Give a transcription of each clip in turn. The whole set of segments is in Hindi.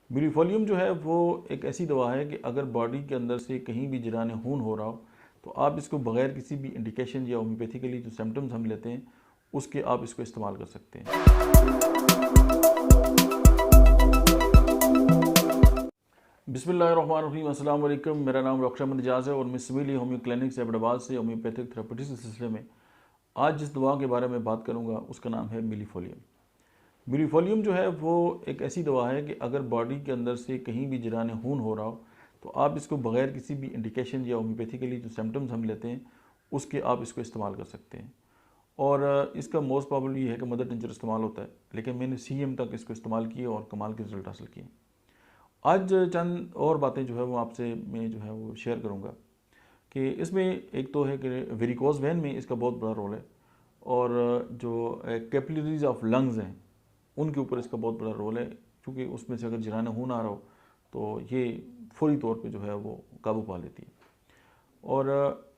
मिलीफोलियम जो है वो एक ऐसी दवा है कि अगर बॉडी के अंदर से कहीं भी जरान खून हो रहा हो तो आप इसको बगैर किसी भी इंडिकेशन या होम्योपैथिकली जो सिम्टम्स हम लेते हैं उसके आप इसको इस्तेमाल कर सकते हैं। बिस्मिल्लाहिर्रहमानिर्रहीम, अस्सलाम वालेकुम। मेरा नाम डॉक्टर अहमद एजाज है और मैं सिविल होम्यो क्लिनिक से अहमदाबाद से होम्योपैथिक थेरेपेटिक्स के सिलसिले में आज जिस दवा के बारे में बात करूँगा उसका नाम है मिलीफोलियम। मिलीफोलियम जो है वो एक ऐसी दवा है कि अगर बॉडी के अंदर से कहीं भी जरान खून हो रहा हो तो आप इसको बगैर किसी भी इंडिकेशन या होम्योपैथिकली जो सिम्टम्स हम लेते हैं उसके आप इसको इस्तेमाल कर सकते हैं। और इसका मोस्ट प्रॉब्लम ये है कि मदर टिंचर इस्तेमाल होता है, लेकिन मैंने CM तक इसको इस्तेमाल किए और कमाल के रिजल्ट हासिल किए। आज चंद और बातें जो है वो आपसे मैं जो है वो शेयर करूँगा कि इसमें एक तो है कि वेरिकोज वेन में इसका बहुत बड़ा रोल है और जो कैपिलरीज ऑफ लंग्स हैं उनके ऊपर इसका बहुत बड़ा रोल है, क्योंकि उसमें से अगर जराना खून आ रहा हो तो ये फौरी तौर पे जो है वो काबू पा लेती है। और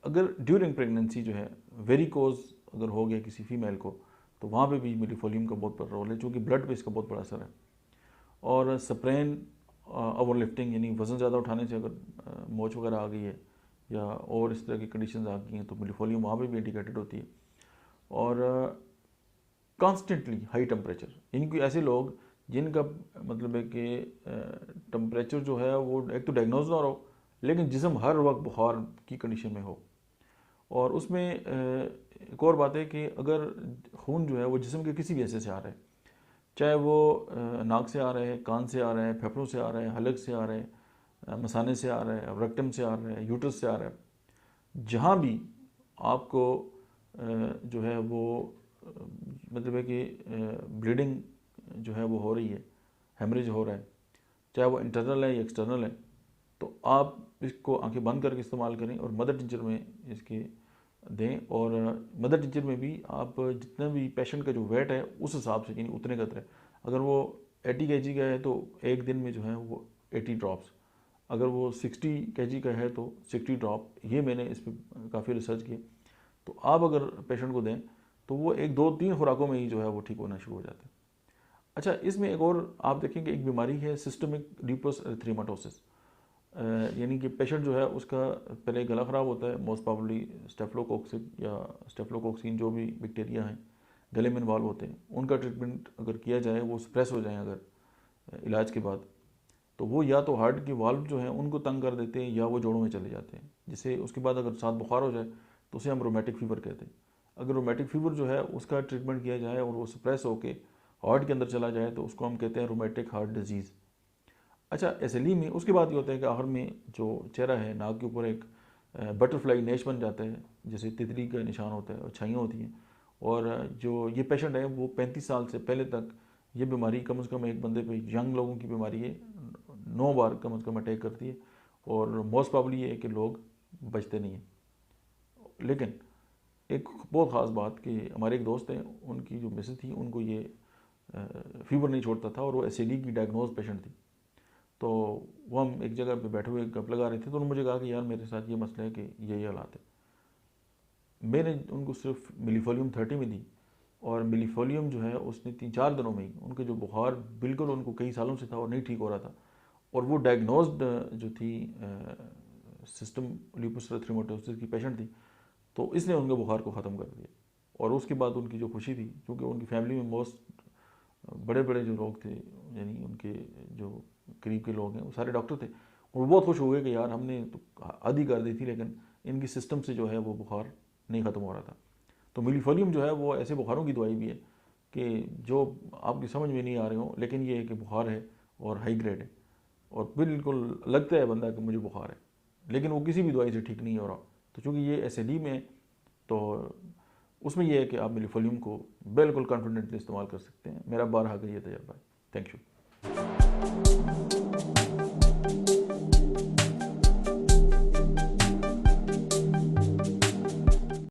अगर ड्यूरिंग प्रेगनेंसी जो है वेरिकोज अगर हो गया किसी फीमेल को तो वहाँ पे भी मिलीफोलियम का बहुत बड़ा रोल है, क्योंकि ब्लड पे इसका बहुत बड़ा असर है। और स्प्रेन ओवर लिफ्टिंग यानी वज़न ज़्यादा उठाने से अगर मोच वगैरह आ गई है या और इस तरह की कंडीशंस आ गई हैं तो मिलीफोलियम वहाँ पे भी इंडिकेटेड होती है। और कॉन्स्टेंटली हाई टेम्परेचर यानी कि ऐसे लोग जिनका मतलब है कि टेम्परेचर जो है वो एक तो डायग्नोज ना हो लेकिन जिस्म हर वक्त बुखार की कंडीशन में हो। और उसमें एक और बात है कि अगर खून जो है वो जिस्म के किसी भी हिस्से से आ रहा है, चाहे वो नाक से आ रहा है, कान से आ रहा है, फेफड़ों से आ रहा है, हलक से आ रहा है, मसाने से आ रहा है, रेक्टम से आ रहा है, यूट्रस से आ रहा है, जहाँ भी आपको जो है वो मतलब है कि ब्लीडिंग जो है वो हो रही है, हेमरेज हो रहा है, चाहे वो इंटरनल है या एक्सटर्नल है, तो आप इसको आंखें बंद करके इस्तेमाल करें और मदर टिंचर में इसके दें। और मदर टिंचर में भी आप जितना भी पेशेंट का जो वेट है उस हिसाब से यानी उतने का तरह, अगर वो 80 kg का है तो एक दिन में जो है वो 80 ड्रॉप्स, अगर वो 60 kg का है तो 60 ड्रॉप। ये मैंने इस पर काफ़ी रिसर्च की। तो आप अगर पेशेंट को दें तो वो एक दो तीन खुराकों में ही जो है वो ठीक होना शुरू हो जाता है। अच्छा, इसमें एक और आप देखेंगे एक बीमारी है सिस्टमिक लूपस एरिथेमेटोसिस, यानी कि पेशेंट जो है उसका पहले गला ख़राब होता है, मोस्ट प्रॉब्ली स्टेफलोकोक्सिस या स्टेफलोकोक्सिन जो भी बैक्टीरिया हैं गले में इन्वॉल्व होते हैं, उनका ट्रीटमेंट अगर किया जाए, वो स्प्रेस हो जाए अगर इलाज के बाद, तो वो या तो हार्ट की वाल्व जो है उनको तंग कर देते हैं या वो जोड़ों में चले जाते हैं, जिससे उसके बाद अगर साथ बुखार हो जाए तो उसे हम रोमेटिक फ़ीवर कहते हैं। अगर रोमेटिक फ़ीवर जो है उसका ट्रीटमेंट किया जाए और वो स्प्रेस होके हार्ट के अंदर चला जाए तो उसको हम कहते हैं रोमेटिक हार्ट डिजीज़। अच्छा, SLE में उसके बाद ये होता है कि आखिर में जो चेहरा है, नाक के ऊपर एक बटरफ्लाई नेश बन जाता है, जैसे तितली का निशान होता है और छाइयाँ होती हैं। और जो ये पेशेंट है वो 35 साल से पहले तक ये बीमारी कम से कम एक बंदे पे, यंग लोगों की बीमारी है, 9 बार कम से कम अटैक करती है और मोस्ट प्रॉब्ली ये है कि लोग बचते नहीं हैं। लेकिन एक बहुत ख़ास बात कि हमारे एक दोस्त हैं, उनकी जो मिसेस थी उनको ये फीवर नहीं छोड़ता था और वो SLE की डायग्नोज पेशेंट थी। तो वो हम एक जगह पे बैठे हुए गप लगा रहे थे तो उन्होंने मुझे कहा कि यार मेरे साथ ये मसला है कि यही हालात है। मैंने उनको सिर्फ मिलीफोलियम 30 में दी और मिलीफोलियम जो है उसने 3-4 दिनों में ही उनके जो बुखार बिल्कुल उनको कई सालों से था और नहीं ठीक हो रहा था, और वो डायग्नोज्ड जो थी सिस्टम लूपस एरिथेमेटोसिस की पेशेंट थी, तो इसने उनके बुखार को ख़त्म कर दिया। और उसके बाद उनकी जो खुशी थी, क्योंकि उनकी फैमिली में मोस्ट बड़े बड़े जो लोग थे यानी उनके जो करीब के लोग हैं वो सारे डॉक्टर थे, और वो बहुत खुश हो गए कि यार हमने तो आधी कर दी थी लेकिन इनकी सिस्टम से जो है वो बुखार नहीं ख़त्म हो रहा था। तो मिलीफोलियम जो है वो ऐसे बुखारों की दवाई भी है कि जो आपकी समझ में नहीं आ रहे हो, लेकिन ये है कि बुखार है और हाई ग्रेड है और बिल्कुल लगता है बंदा कि मुझे बुखार है, लेकिन वो किसी भी दवाई से ठीक नहीं हो रहा। तो चूँकि ये SLE में है तो उसमें यह है कि आप मिलीफोलियम को बिल्कुल कॉन्फिडेंटली इस्तेमाल कर सकते हैं। मेरा बारहा का ये तजर्बा है। Thank you.